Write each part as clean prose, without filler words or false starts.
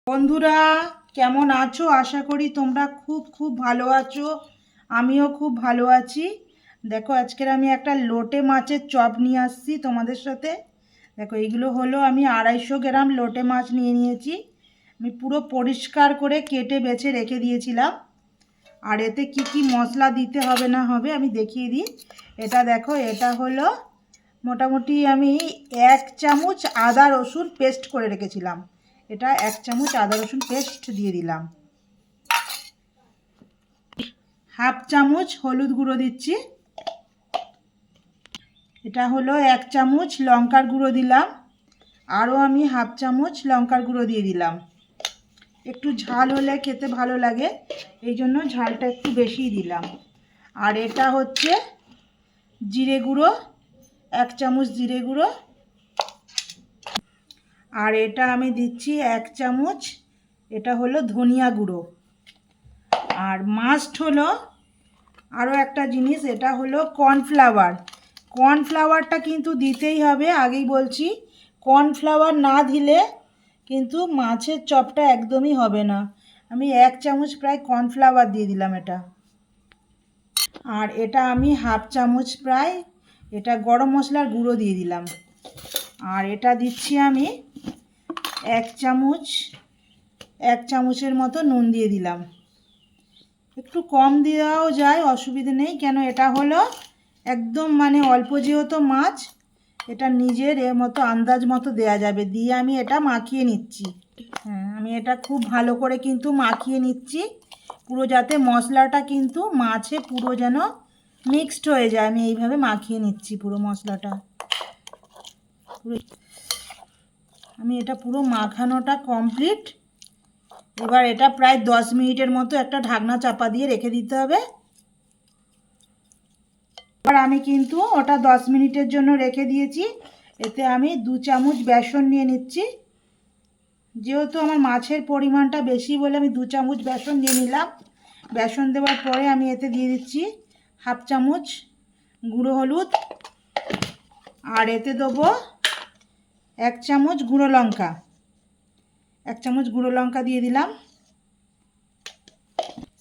বন্ধুরা, কেমন আছো? আশা করি তোমরা খুব খুব ভালো আছো। আমিও খুব ভালো আছি। দেখো, আজকের আমি একটা লোটে মাছের চপ নিয়ে আসছি তোমাদের সাথে। দেখো, এইগুলো হলো আমি 250 গ্রাম লোটে মাছ নিয়ে নিয়েছি। আমি পুরো পরিষ্কার করে কেটে বেছে রেখে দিয়েছিলাম। আর এতে কি কি মশলা দিতে হবে না হবে আমি দেখিয়ে দিই। এটা দেখো, এটা হলো মোটামুটি আমি 1 চামচ আদা রসুন পেস্ট করে রেখেছিলাম। এটা 1 চামচ আদা রসুন পেস্ট দিয়ে দিলাম। হাফ চামচ হলুদ গুঁড়ো দিচ্ছি। এটা হলো 1 চামচ লঙ্কার গুঁড়ো দিলাম। আরও আমি হাফ চামচ লঙ্কার গুঁড়ো দিয়ে দিলাম। একটু ঝাল হলে খেতে ভালো লাগে, এই জন্য ঝালটা একটু বেশিই দিলাম। আর এটা হচ্ছে জিরে গুঁড়ো, 1 চামচ জিরে গুঁড়ো। আর এটা আমি দিচ্ছি 1 চামচ, এটা হলো ধনিয়া গুঁড়ো। আর মাস্ট হলো আরও একটা জিনিস, এটা হলো কর্নফ্লাওয়ার। কর্নফ্লাওয়ারটা কিন্তু দিতেই হবে, আগেই বলছি। কর্নফ্লাওয়ার না দিলে কিন্তু মাছের চপটা একদমই হবে না। আমি 1 চামচ প্রায় কর্নফ্লাওয়ার দিয়ে দিলাম এটা। আর এটা আমি হাফ চামচ প্রায় এটা গরম মশলার গুঁড়ো দিয়ে দিলাম। আর এটা দিচ্ছি আমি 1 চামচ, 1 চামচের মতো নুন দিয়ে দিলাম। একটু কম দেওয়াও যায়, অসুবিধে নেই, কেন এটা হলো একদম অল্প যেহেতু মাছ, এটা নিজের মতো আন্দাজ মতো দেয়া যাবে। দিয়ে আমি এটা মাখিয়ে নিচ্ছি। হ্যাঁ, আমি এটা খুব ভালো করে কিন্তু মাখিয়ে নিচ্ছি, পুরো যাতে মশলাটা কিন্তু মাছে পুরো যেন মিক্সড হয়ে যায়। আমি এইভাবে মাখিয়ে নিচ্ছি পুরো মশলাটা। আমি এটা পুরো মাখানোটা কমপ্লিট। এবার এটা প্রায় 10 মিনিটের মতো একটা ঢাকনা চাপা দিয়ে রেখে দিতে হবে। এবার আমি কিন্তু ওটা 10 মিনিটের জন্য রেখে দিয়েছি। এতে আমি 2 চামচ বেসন নিয়ে নিচ্ছি। যেহেতু আমার মাছের পরিমাণটা বেশি বলে আমি 2 চামচ বেসন নিয়ে নিলাম। বেসন দেওয়ার পরে আমি এতে দিয়ে দিচ্ছি হাফ চামচ গুঁড়ো হলুদ। আর এতে দেবো 1 চামচ গুঁড়ো লঙ্কা। 1 চামচ গুঁড়ো লঙ্কা দিয়ে দিলাম।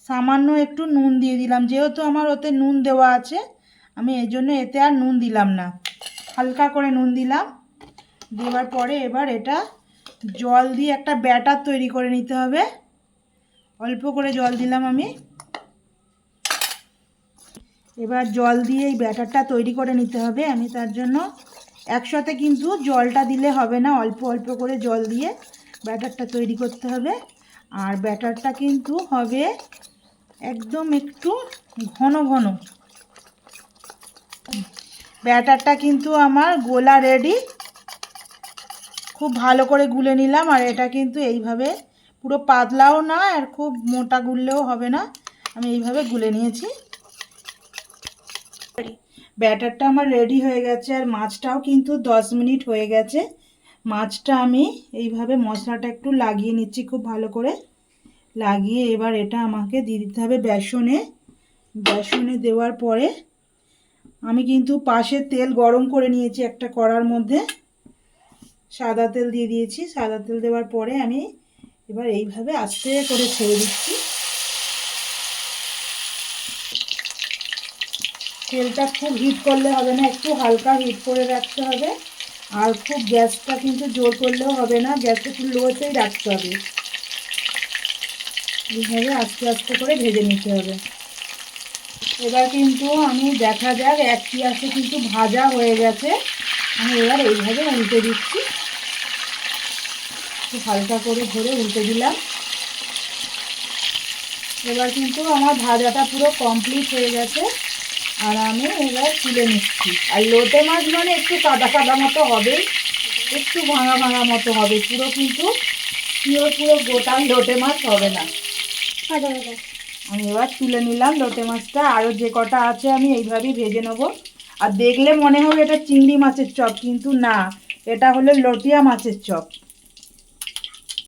সামান্য একটু নুন দিয়ে দিলাম, যেহেতু আমার ওতে নুন দেওয়া আছে আমি এই জন্য এতে আর নুন দিলাম না, হালকা করে নুন দিলাম। দেওয়ার পরে এবার এটা জল দিয়ে একটা ব্যাটার তৈরি করে নিতে হবে। অল্প করে জল দিলাম আমি। এবার জল দিয়ে এই ব্যাটারটা তৈরি করে নিতে হবে। আমি তার জন্য একসাথে কিন্তু জলটা দিলে হবে না, অল্প অল্প করে জল দিয়ে ব্যাটারটা তৈরি করতে হবে। আর ব্যাটারটা কিন্তু হবে একদম একটু ঘন ঘন। ব্যাটারটা কিন্তু আমার গোলা রেডি। খুব ভালো করে গুলে নিলাম। আর এটা কিন্তু এইভাবে পুরো পাতলাও না আর খুব মোটা গুললেও হবে না, আমি এইভাবে গুলে নিয়েছি। ব্যাটারটা আমার রেডি হয়ে গেছে। আর মাছটাও কিন্তু 10 মিনিট হয়ে গেছে। মাছটা আমি এইভাবে মশলাটা একটু লাগিয়ে নিচ্ছি খুব ভালো করে। লাগিয়ে এবার এটা আমাকে দিয়ে দিতে হবে বেসনে। বেসনে দেওয়ার পরে আমি কিন্তু পাশে তেল গরম করে নিয়েছি একটা কড়ার মধ্যে, সাদা তেল দিয়ে দিয়েছি। সাদা তেল দেওয়ার পরে আমি এবার এইভাবে আস্তে করে ছেড়ে দিচ্ছি। তেলটা খুব হিট করলে হবে না, একটু হালকা হিট করে রাখতে হবে। আর খুব গ্যাসটা কিন্তু জোর করলেও হবে না, গ্যাসটা একটু লোতেই রাখতে হবে। এইভাবে আস্তে আস্তে করে ভেজে নিতে হবে। এবার কিন্তু আমি দেখা যাক এক পিয়াসে কিন্তু ভাজা হয়ে গেছে। আমি এবার এইভাবে উল্টে দিচ্ছি, একটু হালকা করে ধরে উল্টে দিলাম। এবার কিন্তু আমার ভাজাটা পুরো কমপ্লিট হয়ে গেছে। আর আমি এবার তুলে নিচ্ছি। আর লোটে মাছ একটু কাদা কাদা মতো হবে, একটু ভাঙা ভাঙা মতো হবে, পুরো কিন্তু পুরো গোটা লোটে মাছ হবে না। আমি এবার তুলে নিলাম লোটে মাছটা। আরও যে কটা আছে আমি এইভাবেই ভেজে নেব। আর দেখলে মনে হবে এটা চিংড়ি মাছের চপ, কিন্তু না, এটা হলো লটিয়া মাছের চপ।